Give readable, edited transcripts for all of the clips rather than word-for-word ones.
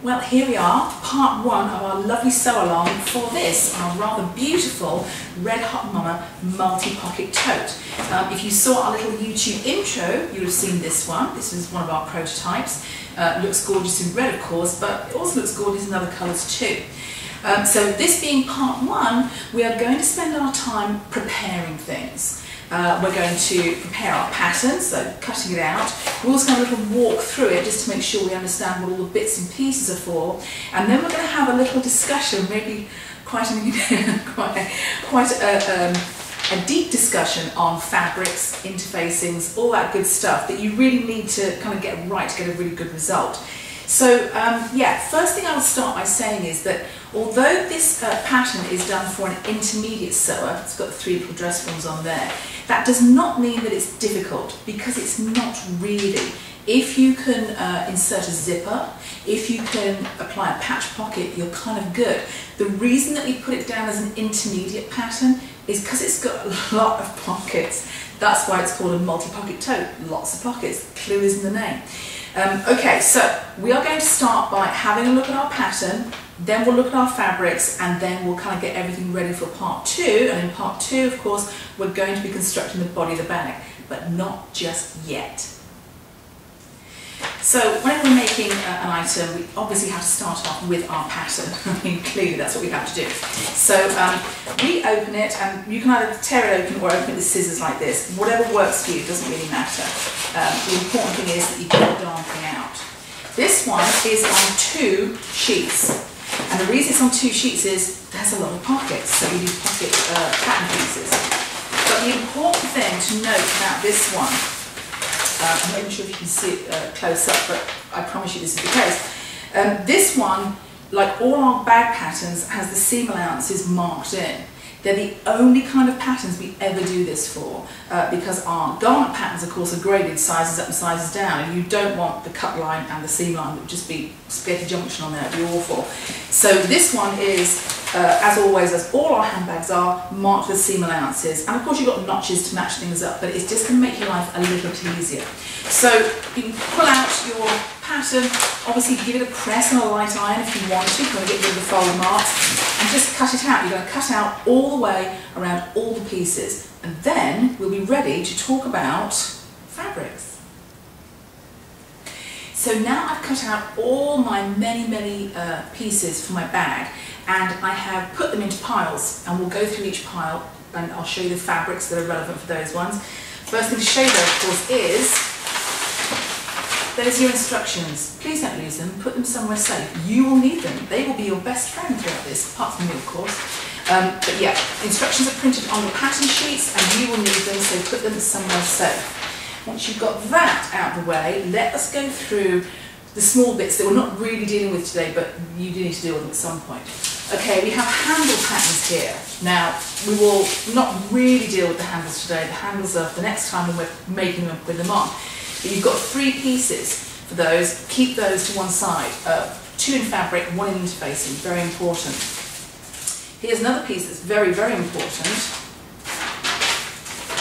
Well, here we are, part one of our lovely sew-along for this, our rather beautiful Red-Hot Mama multi-pocket tote. If you saw our little YouTube intro, you would have seen this one. This is one of our prototypes. Looks gorgeous in red, of course, but it also looks gorgeous in other colours too. So this being part one, we are going to spend our time preparing things. We're going to prepare our pattern, so cutting it out. We're also going to have a little walk through it just to make sure we understand what all the bits and pieces are for. And then we're going to have a little discussion, maybe quite a deep discussion on fabrics, interfacings, all that good stuff that you really need to kind of get right to get a really good result. So yeah, first thing I would start by saying is that although this pattern is done for an intermediate sewer, it's got the 3 little dress forms on there, that does not mean that it's difficult, because it's not really. If you can insert a zipper, if you can apply a patch pocket, you're kind of good. The reason that we put it down as an intermediate pattern is because it's got a lot of pockets. That's why it's called a multi-pocket tote, lots of pockets, the clue is in the name. Okay, so we are going to start by having a look at our pattern, then we'll look at our fabrics, and then we'll kind of get everything ready for part 2. And in part 2, of course, we're going to be constructing the body of the bag, but not just yet. So when we're making an item, we obviously have to start off with our pattern. I mean, clearly that's what we have to do. So we open it, and you can either tear it open or open it with scissors like this. Whatever works for you, doesn't really matter. The important thing is that you get the darn thing out. This one is on 2 sheets. And the reason it's on 2 sheets is there's a lot of pockets, so you do pocket pattern pieces. But the important thing to note about this one, I'm not even sure if you can see it close up, but I promise you this is the case. This one, like all our bag patterns, has the seam allowances marked in. They're the only kind of patterns we ever do this for, because our garment patterns, of course, are graded sizes up and sizes down, and you don't want the cut line and the seam line. It would just be spaghetti junction on there, it would be awful. So this one is, as always, as all our handbags are, marked with seam allowances. And of course you've got notches to match things up, but it's just going to make your life a little bit easier. So you can pull out your pattern, obviously give it a press on a light iron if you want to, kind of get rid of the fold marks, and just cut it out. You're going to cut out all the way around all the pieces, and then we'll be ready to talk about fabrics. So now I've cut out all my many pieces for my bag, and I have put them into piles, and we'll go through each pile and I'll show you the fabrics that are relevant for those ones. First thing to show you though, of course, is there's your instructions. Please don't lose them, put them somewhere safe. You will need them. They will be your best friend throughout this, apart from me of course. But yeah, instructions are printed on the pattern sheets and you will need them, so put them somewhere safe. Once you've got that out of the way, let us go through the small bits that we're not really dealing with today, but you do need to deal with them at some point. Okay, we have handle patterns here. Now, we will not really deal with the handles today. The handles are the next time when we're making them, with them on. But you've got 3 pieces for those. Keep those to one side. 2 in fabric, 1 in interfacing. Very important. Here's another piece that's very important.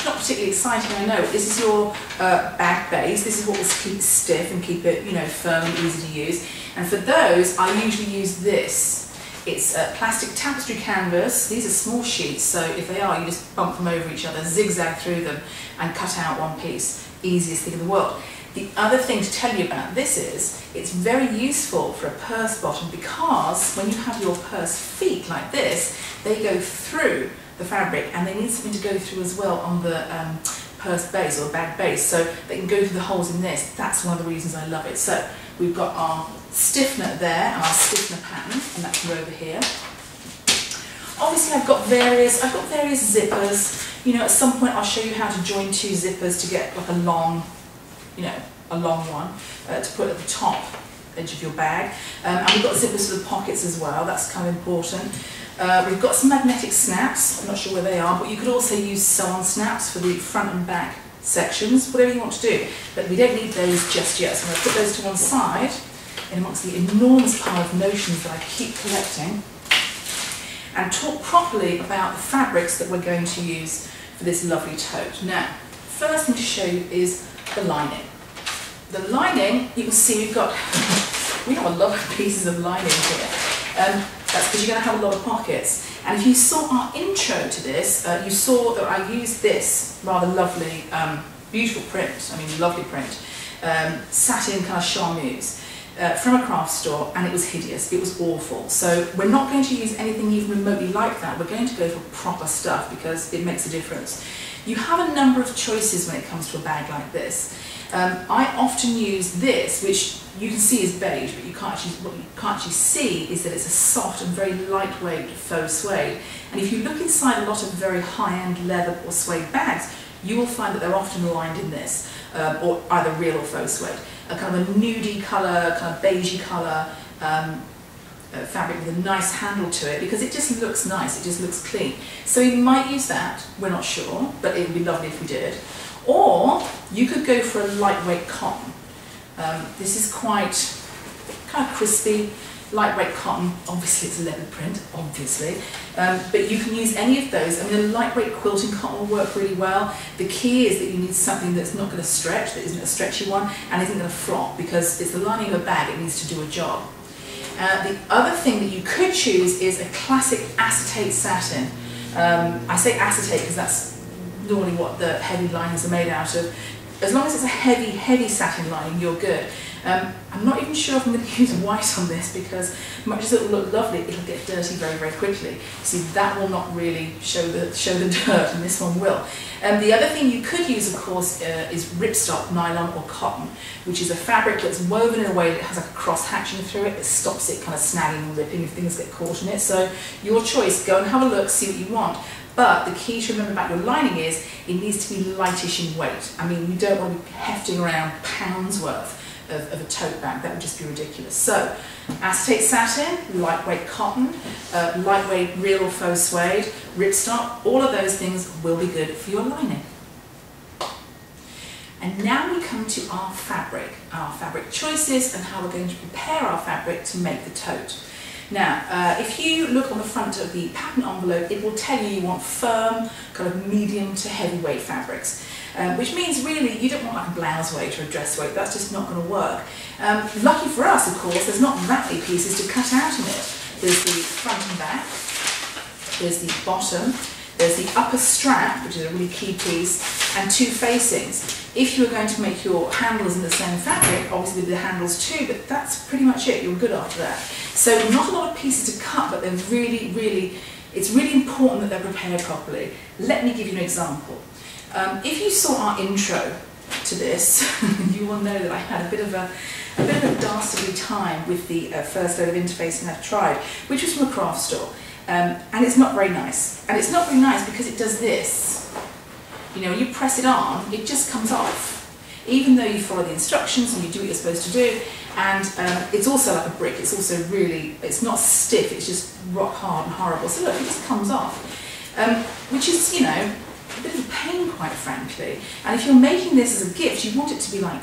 Not particularly exciting, I know. This is your bag base. This is what will keep it stiff and keep it, you know, firm and easy to use. And for those, I usually use this. It's plastic tapestry canvas. These are small sheets, so if they are, you just bump them over each other, zigzag through them, and cut out one piece. Easiest thing in the world. The other thing to tell you about this is, it's very useful for a purse bottom, because when you have your purse feet like this, they go through the fabric, and they need something to go through as well on the purse base or bag base, so they can go through the holes in this. That's one of the reasons I love it. So we've got our stiffener there, and our stiffener pattern, and that's over here. Obviously I've got various zippers. You know, at some point I'll show you how to join 2 zippers to get like a long, you know, a long one to put at the top edge of your bag. And we've got zippers for the pockets as well. That's kind of important. We've got some magnetic snaps. I'm not sure where they are, but you could also use sew-on snaps for the front and back sections, whatever you want to do. But we don't need those just yet, so I'm going to put those to one side in amongst the enormous pile of notions that I keep collecting, and talk properly about the fabrics that we're going to use for this lovely tote. Now, first thing to show you is the lining. The lining, you can see we've got we have a lot of pieces of lining here. That's because you're going to have a lot of pockets. And if you saw our intro to this, you saw that I used this rather lovely, beautiful print, I mean lovely print, satin kind of charmeuse from a craft store, and it was hideous, it was awful. So we're not going to use anything even remotely like that. We're going to go for proper stuff because it makes a difference. You have a number of choices when it comes to a bag like this. I often use this, which you can see is beige, but what you can't actually see is that it's a soft and very lightweight faux suede. And if you look inside a lot of very high-end leather or suede bags, you will find that they're often lined in this, or either real or faux suede. A kind of a nudie colour, kind of beigey colour fabric with a nice handle to it, because it just looks nice, it just looks clean. So you might use that, we're not sure, but it would be lovely if we did. Or you could go for a lightweight cotton. This is quite kind of crispy, lightweight cotton. Obviously it's a leopard print, obviously, but you can use any of those. I mean, a lightweight quilting cotton will work really well. The key is that you need something that's not going to stretch, that isn't a stretchy one, and isn't going to flop, because it's the lining of a bag, it needs to do a job. The other thing that you could choose is a classic acetate satin. I say acetate because that's normally what the heavy linings are made out of. As long as it's a heavy, heavy satin lining, you're good. I'm not even sure if I'm going to use white on this, because much as it will look lovely, it'll get dirty very, very quickly. See, that will not really show the dirt, and this one will. The other thing you could use, of course, is ripstop nylon or cotton, which is a fabric that's woven in a way that has like a cross hatching through it that stops it kind of snagging and ripping if things get caught in it. So your choice, go and have a look, see what you want. But the key to remember about your lining is it needs to be lightish in weight. I mean, you don't want to be hefting around pounds worth of a tote bag. That would just be ridiculous. So, acetate satin, lightweight cotton, lightweight real or faux suede, ripstop, all of those things will be good for your lining. And now we come to our fabric choices and how we're going to prepare our fabric to make the tote. Now, if you look on the front of the pattern envelope, it will tell you want firm, kind of medium to heavyweight fabrics, which means really you don't want like a blouse weight or a dress weight. That's just not going to work. Lucky for us, of course, there's not that many pieces to cut out in it. There's the front and back, there's the bottom, there's the upper strap, which is a really key piece, and two facings. If you were going to make your handles in the same fabric, obviously the handles too, but that's pretty much it, you're good after that. So not a lot of pieces to cut, but they're it's really important that they're prepared properly. Let me give you an example. If you saw our intro to this, you will know that I had a bit of a dastardly time with the first load of interfacing I've tried, which was from a craft store. And it's not very nice. And it's not very nice because it does this. You know, when you press it on, it just comes off. Even though you follow the instructions and you do what you're supposed to do. And it's also like a brick. It's also really, it's not stiff, it's just rock hard and horrible. So look, it just comes off. Which is, you know, a bit of a pain, quite frankly. And if you're making this as a gift, you want it to be like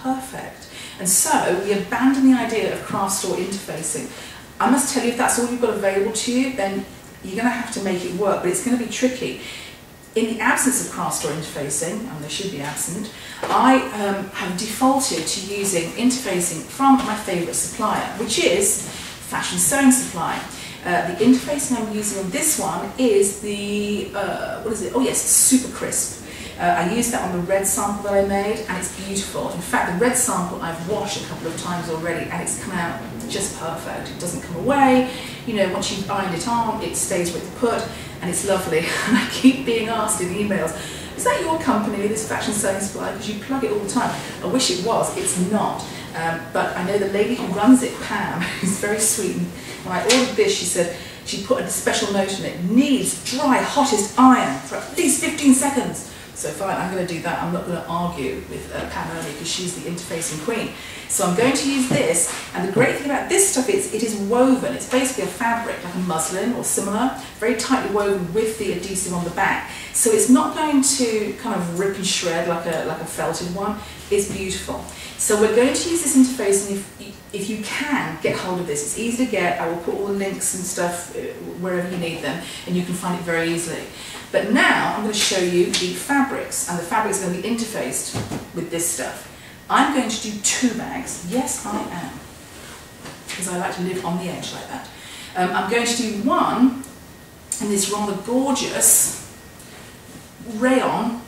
perfect. And so we abandon the idea of craft store interfacing. I must tell you, if that's all you've got available to you, then you're going to have to make it work, but it's going to be tricky. In the absence of craft store interfacing, and they should be absent, I have defaulted to using interfacing from my favourite supplier, which is Fashion Sewing Supply. The interfacing I'm using on this one is the, what is it? Oh yes, Super Crisp. I used that on the red sample that I made, and it's beautiful. In fact, the red sample I've washed a couple of times already, and it's come out just perfect. It doesn't come away. You know, once you bind it on, it stays where it's put, and it's lovely. And I keep being asked in emails, is that your company, this Fashion Sewing Supply? Because you plug it all the time. I wish it was. It's not. But I know the lady who runs it, Pam, who's very sweet. And when I ordered this, she said she put a special note on it: needs dry hottest iron for at least 15 seconds. So fine, I'm going to do that. I'm not going to argue with Pam early because she's the interfacing queen. So I'm going to use this, and the great thing about this stuff is it is woven. It's basically a fabric, like a muslin or similar, very tightly woven with the adhesive on the back. So it's not going to kind of rip and shred like a felted one. It's beautiful. So we're going to use this interfacing. If you can, get hold of this. It's easy to get. I will put all the links and stuff wherever you need them, and you can find it very easily. But now I'm going to show you the fabrics, and the fabrics are going to be interfaced with this stuff. I'm going to do 2 bags. Yes, I am. because I like to live on the edge like that. I'm going to do one in this rather gorgeous rayon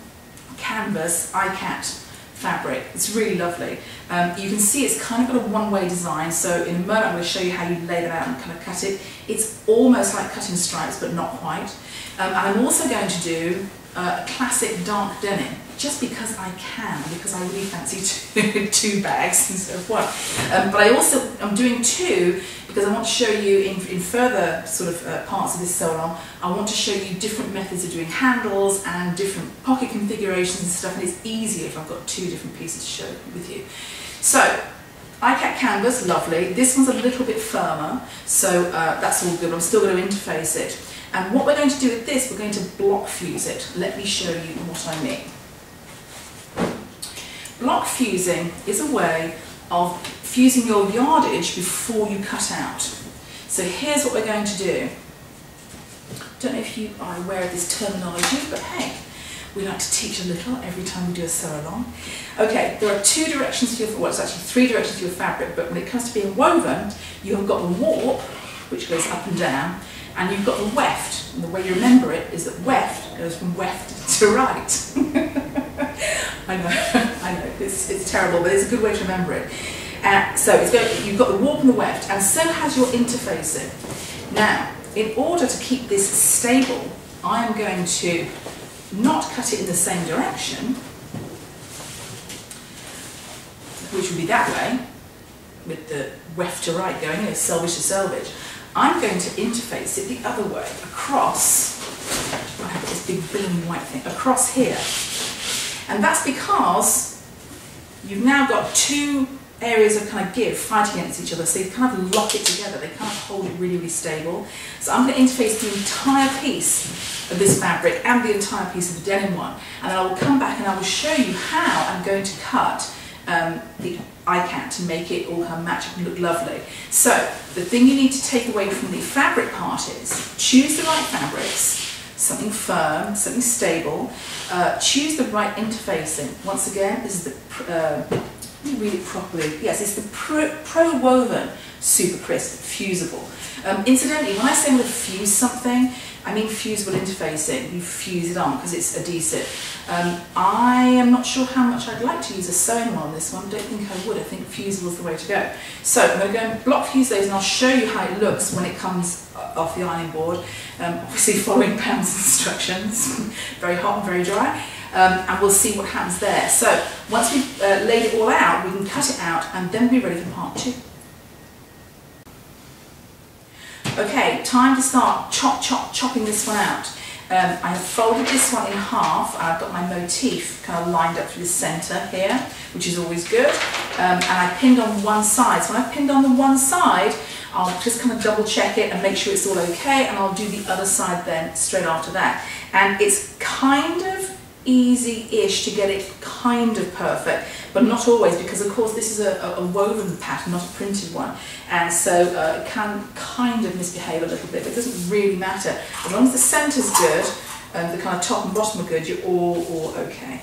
canvas iCat fabric. It's really lovely. You can see it's kind of got a one-way design, so in a moment I'm going to show you how you lay that out and kind of cut it. It's almost like cutting stripes, but not quite. And I'm also going to do a classic dark denim, just because I can, because I really fancy two bags instead of one. But I'm doing two because I want to show you in further sort of parts of this sew-along, I want to show you different methods of doing handles and different pocket configurations and stuff, and it's easier if I've got two different pieces to show with you. So, iCat canvas, lovely. This one's a little bit firmer, so that's all good. I'm still going to interface it. And what we're going to do with this, we're going to block fuse it. Let me show you what I mean. Block fusing is a way of fusing your yardage before you cut out. So here's what we're going to do. Don't know if you are aware of this terminology, but hey, we like to teach a little every time we do a sew-along. Okay, there are two directions to your, well, it's actually three directions to your fabric, but when it comes to being woven, you've got the warp, which goes up and down, and you've got the weft. And the way you remember it is that weft goes from left to right. I know, it's terrible, but it's a good way to remember it. So you've got the warp and the weft, and so has your interfacing. Now, in order to keep this stable, I am going to not cut it in the same direction, which would be that way, with the weft to right going, selvage to selvage. I'm going to interface it the other way, across, I have this big beam white thing, across here. And that's because you've now got two areas of kind of give fighting against each other, so you kind of lock it together, they kind of hold it really, really stable. So I'm going to interface the entire piece of this fabric and the entire piece of the denim one, and then I will come back and I will show you how I'm going to cut the iCat to make it all kind of match up and look lovely. So the thing you need to take away from the fabric part is choose the right fabrics, something firm, something stable, choose the right interfacing. Once again, this is the, let me read it properly, yes, it's the Pro Woven Super Crisp Fusible. Incidentally, when I say I'm going to fuse something, I mean fusible interfacing. You fuse it on because it's adhesive. I am not sure how much I'd like to use a sewing one on this one. I don't think I would. I think fusible is the way to go. So I'm going to go and block fuse those, and I'll show you how it looks when it comes off the ironing board. Obviously following Pam's instructions. Very hot and very dry. And we'll see what happens there. So once we've laid it all out, we can cut it out and then be ready for part two. Okay, time to start chopping this one out. I have folded this one in half. I've got my motif kind of lined up through the centre here, which is always good. And I pinned on one side. So when I've pinned on the one side, I'll just kind of double check it and make sure it's all okay, and I'll do the other side then straight after that. And it's kind of easy-ish to get it kind of perfect, but not always, because of course this is a woven pattern, not a printed one, and so it can kind of misbehave a little bit, but it doesn't really matter. As long as the centre's good and the kind of top and bottom are good, you're all okay.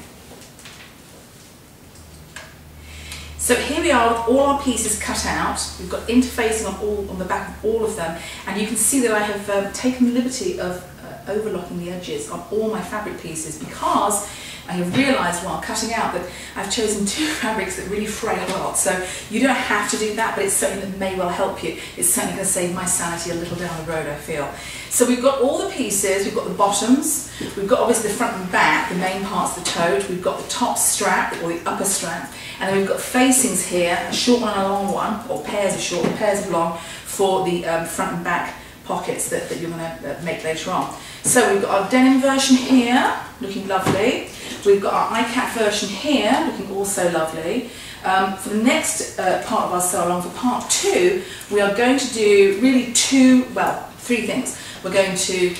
So here we are with all our pieces cut out. We've got interfacing on the back of all of them, and you can see that I have taken the liberty of overlocking the edges on all my fabric pieces, because I have realised while cutting out that I've chosen two fabrics that really fray a lot. So you don't have to do that, but it's something that may well help you. It's certainly going to save my sanity a little down the road, I feel. So we've got all the pieces, we've got the bottoms, we've got obviously the front and back, the main parts of the tote, we've got the top strap or the upper strap, and then we've got facings here, a short one and a long one, or pairs of short and pairs of long, for the front and back pockets that you're going to make later on. So we've got our denim version here, looking lovely. We've got our iCat version here, looking also lovely. For the next part of our sew-along, for part two, we are going to do really three things. We're going to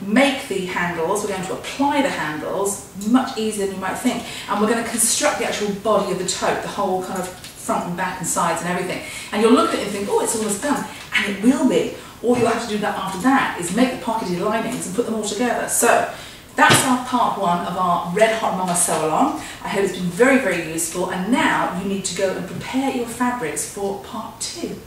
make the handles, we're going to apply the handles, much easier than you might think, and we're going to construct the actual body of the tote, the whole kind of front and back and sides and everything. And you'll look at it and think, oh, it's almost done, and it will be. All you'll have to do after that is make the pocketed linings and put them all together. So that's our part one of our Red-Hot Mama sew-along. I hope it's been very, very useful, and now you need to go and prepare your fabrics for part two.